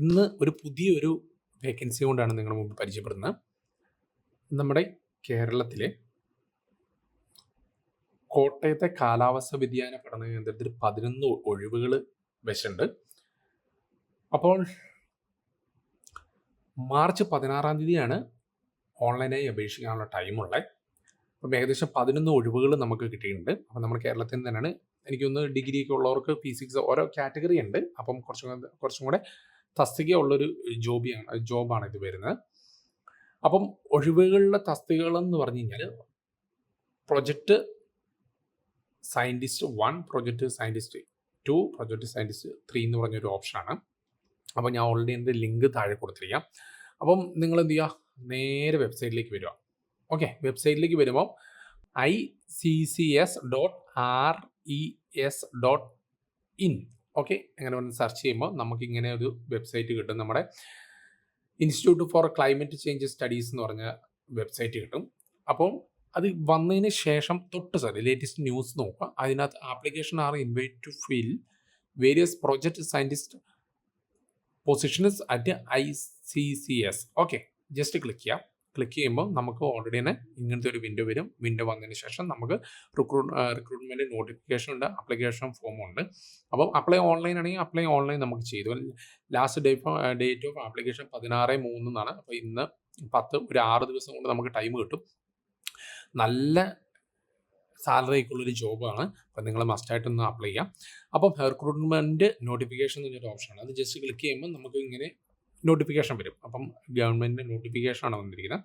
ഇന്ന് ഒരു പുതിയൊരു വേക്കൻസി കൊണ്ടാണ് നിങ്ങളുടെ മുമ്പ് പരിചയപ്പെടുന്നത്. നമ്മുടെ കേരളത്തിലെ കോട്ടയത്തെ കാലാവസ്ഥ വ്യതിയാന പഠന കേന്ദ്രത്തിൽ 11 ഒഴിവുകൾ വെച്ചുണ്ട്. അപ്പോൾ മാർച്ച് 16 തീയതിയാണ് ഓൺലൈനായി അപേക്ഷിക്കാനുള്ള ടൈമുള്ളത്. അപ്പം ഏകദേശം 11 ഒഴിവുകൾ നമുക്ക് കിട്ടിയിട്ടുണ്ട്. അപ്പം നമ്മുടെ കേരളത്തിൽ നിന്ന് തന്നെയാണ്. എനിക്കൊന്ന് ഡിഗ്രിയൊക്കെ ഉള്ളവർക്ക് ഫിസിക്സ് ഓരോ കാറ്റഗറി ഉണ്ട്. അപ്പം കുറച്ചും കൂടെ തസ്തിക ഉള്ളൊരു ജോബാണ് ഇത് വരുന്നത്. അപ്പം ഒഴിവുകളിലെ തസ്തികകളെന്ന് പറഞ്ഞു കഴിഞ്ഞാൽ project scientist 1, project scientist 2, project scientist 3 എന്ന് പറഞ്ഞൊരു ഓപ്ഷനാണ്. അപ്പോൾ ഞാൻ ഓൾറെഡി എൻ്റെ ലിങ്ക് താഴെ കൊടുത്തിരിക്കാം. അപ്പം നിങ്ങൾ എന്ത് ചെയ്യുക, നേരെ വെബ്സൈറ്റിലേക്ക് വരിക. ഓക്കെ, വെബ്സൈറ്റിലേക്ക് വരുമ്പോൾ iccs.res.in ഓക്കെ, അങ്ങനെ വന്ന് സെർച്ച് ചെയ്യുമ്പോൾ നമുക്ക് ഇങ്ങനെ ഒരു വെബ്സൈറ്റ് കിട്ടും. നമ്മുടെ institute four climate change studies എന്ന് പറഞ്ഞ വെബ്സൈറ്റ് കിട്ടും. അപ്പോൾ അത് വന്നതിന് ശേഷം ലേറ്റസ്റ്റ് ന്യൂസ് നോക്കുക. അതിനകത്ത് application are invite to fill various project scientist positions at ICCS. Okay, just click ചെയ്യുമ്പോൾ നമുക്ക് ഓൾറെഡി തന്നെ ഇങ്ങനത്തെ ഒരു വിൻഡോ വരും. വിൻഡോ വന്നതിന് ശേഷം നമുക്ക് റിക്രൂട്ട്മെൻറ്റ് നോട്ടിഫിക്കേഷൻ ഉണ്ട്, ആപ്ലിക്കേഷൻ ഫോം ഉണ്ട്. അപ്പം അപ്ലൈ ഓൺലൈൻ ആണെങ്കിൽ അപ്ലൈ ഓൺലൈൻ നമുക്ക് ചെയ്തു. ലാസ്റ്റ് ഡേറ്റ് ഓഫ് ആപ്ലിക്കേഷൻ 16/3 എന്നാണ്. അപ്പോൾ ഇന്ന് 10, ഒരു 6 ദിവസം കൊണ്ട് നമുക്ക് ടൈം കിട്ടും. നല്ല സാലറി ഒക്കെയുള്ളൊരു ജോബാണ്. അപ്പം നിങ്ങൾ മസ്റ്റായിട്ടൊന്ന് അപ്ലൈ ചെയ്യാം. അപ്പം റിക്രൂട്ട്മെൻറ്റ് നോട്ടിഫിക്കേഷൻ എന്ന് പറഞ്ഞൊരു ഓപ്ഷനാണ്. അത് ജസ്റ്റ് ക്ലിക്ക് ചെയ്യുമ്പോൾ നമുക്ക് ഇങ്ങനെ നോട്ടിഫിക്കേഷൻ വരും. അപ്പം ഗവൺമെൻറ് നോട്ടിഫിക്കേഷനാണ് വന്നിരിക്കുന്നത്.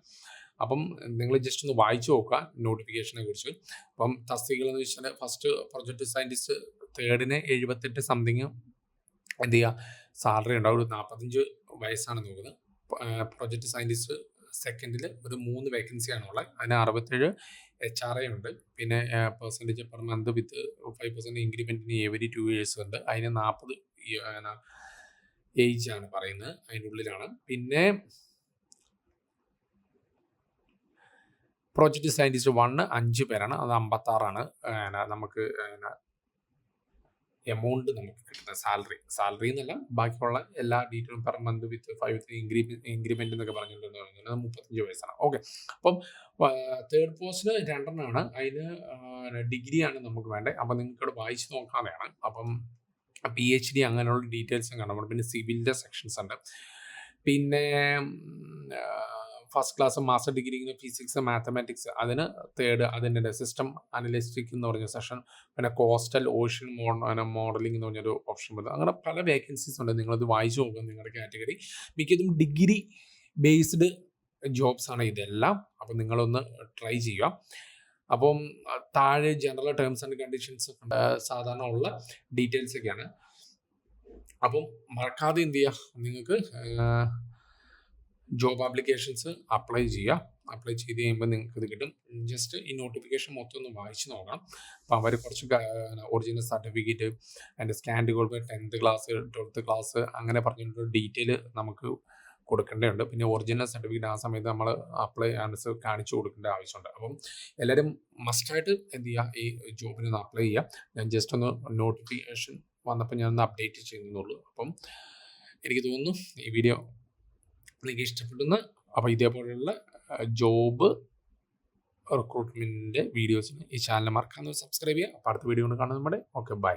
അപ്പം നിങ്ങൾ ജസ്റ്റ് ഒന്ന് വായിച്ചു നോക്കുക നോട്ടിഫിക്കേഷനെ കുറിച്ച്. അപ്പം തസ്തികകളെന്ന് വെച്ചാൽ first project scientist 3rd 78 something എന്ത് ചെയ്യുക സാലറി ഉണ്ടാവും. ഒരു 45 വയസ്സാണ് നോക്കുന്നത്. പ്രൊജക്ട് സയൻറ്റിസ്റ്റ് 2nd ഒരു 3 വേക്കൻസിയാണ് ഉള്ളത്. അതിന് 67 HRA ഉണ്ട്. പിന്നെ പെർസെൻറ്റേജ് പെർ മന്ത് വിത്ത് 5% ഇൻക്രിമെൻറ്റിന് എവരി 2 years ഉണ്ട്. അതിന് 40 ഏജ് ആണ് പറയുന്നത്, അതിൻ്റെ ഉള്ളിലാണ്. പിന്നെ പ്രോജക്റ്റ് സയൻറ്റിസ്റ്റ് 1 5 പേരാണ്. അത് 56 നമുക്ക് എമൗണ്ട് നമുക്ക് കിട്ടുന്ന സാലറി എന്നല്ല, ബാക്കിയുള്ള എല്ലാ ഡീറ്റെയിലും പെർ മന്ത് വിത്ത് 5 ഇൻക്രിമെന്റ് എന്നൊക്കെ പറഞ്ഞിട്ടുണ്ടെന്ന് പറയുന്നത് 35 വയസ്സാണ്. ഓക്കെ, അപ്പം 3rd പോസ്റ്റിന് 2 അതിന് ഡിഗ്രിയാണ് നമുക്ക് വേണ്ടത്. അപ്പം നിങ്ങൾക്ക് ഇവിടെ വായിച്ച് നോക്കാതെയാണ്. അപ്പം PhD അങ്ങനെയുള്ള ഡീറ്റെയിൽസും കാണാം. പിന്നെ സിവിലിൻ്റെ സെക്ഷൻസ് ഉണ്ട്. പിന്നെ first class master degree physics mathematics അതിന് 3rd, അതിൻ്റെ സിസ്റ്റം അനലിസ്റ്റിക് എന്ന് പറഞ്ഞ സെഷൻ. പിന്നെ കോസ്റ്റൽ ഓഷ്യൻ മോഡലിംഗ് എന്ന് പറഞ്ഞൊരു ഓപ്ഷൻ വരുന്നത്. അങ്ങനെ പല വേക്കൻസീസ് ഉണ്ട്. നിങ്ങളത് വായിച്ചു നോക്കുക. നിങ്ങളുടെ കാറ്റഗറി മിക്കതും ഡിഗ്രി ബേസ്ഡ് ജോബ്സ് ആണ് ഇതെല്ലാം. അപ്പം നിങ്ങളൊന്ന് ട്രൈ ചെയ്യുക. അപ്പം താഴെ ജനറൽ ടേംസ് ആൻഡ് കണ്ടീഷൻസ് സാധാരണ ഉള്ള ഡീറ്റെയിൽസ് ഒക്കെയാണ്. അപ്പം മറക്കാതെ എന്ത് ചെയ്യുക, നിങ്ങൾക്ക് ജോബ് ആപ്ലിക്കേഷൻസ് അപ്ലൈ ചെയ്ത് കഴിയുമ്പോൾ നിങ്ങൾക്ക് ഇത് കിട്ടും. ജസ്റ്റ് ഈ നോട്ടിഫിക്കേഷൻ മൊത്തം ഒന്ന് വായിച്ച് നോക്കണം. അപ്പം അവർ കുറച്ച് ഒറിജിനൽ സർട്ടിഫിക്കറ്റ്, അതിൻ്റെ scanned code, 10th class 12th class അങ്ങനെ പറഞ്ഞിട്ടൊരു ഡീറ്റെയിൽ നമുക്ക് കൊടുക്കേണ്ടതുണ്ട്. പിന്നെ ഒറിജിനൽ സർട്ടിഫിക്കറ്റ് ആ സമയത്ത് നമ്മൾ അപ്ലൈ കാണിച്ചു കൊടുക്കേണ്ട ആവശ്യമുണ്ട്. അപ്പം എല്ലാവരും മസ്റ്റായിട്ട് എന്ത് ചെയ്യുക, ഈ ജോബിനൊന്ന് അപ്ലൈ ചെയ്യുക. ഞാൻ ജസ്റ്റ് ഒന്ന് നോട്ടിഫിക്കേഷൻ വന്നപ്പോൾ ഞാനൊന്ന് അപ്ഡേറ്റ് ചെയ്യുന്നുള്ളൂ. അപ്പം എനിക്ക് തോന്നുന്നു ഈ വീഡിയോ നിങ്ങൾക്ക് ഇഷ്ടപ്പെടുന്നു. അപ്പോൾ ഇതേപോലെയുള്ള ജോബ് റിക്രൂട്ട്മെൻറ്റിൻ്റെ വീഡിയോസിന് ഈ ചാനൽ മറക്കാതെ സബ്സ്ക്രൈബ് ചെയ്യുക. അപ്പോൾ അടുത്ത വീഡിയോ കൊണ്ട് കാണുന്നത് നമ്മുടെ. Okay, by.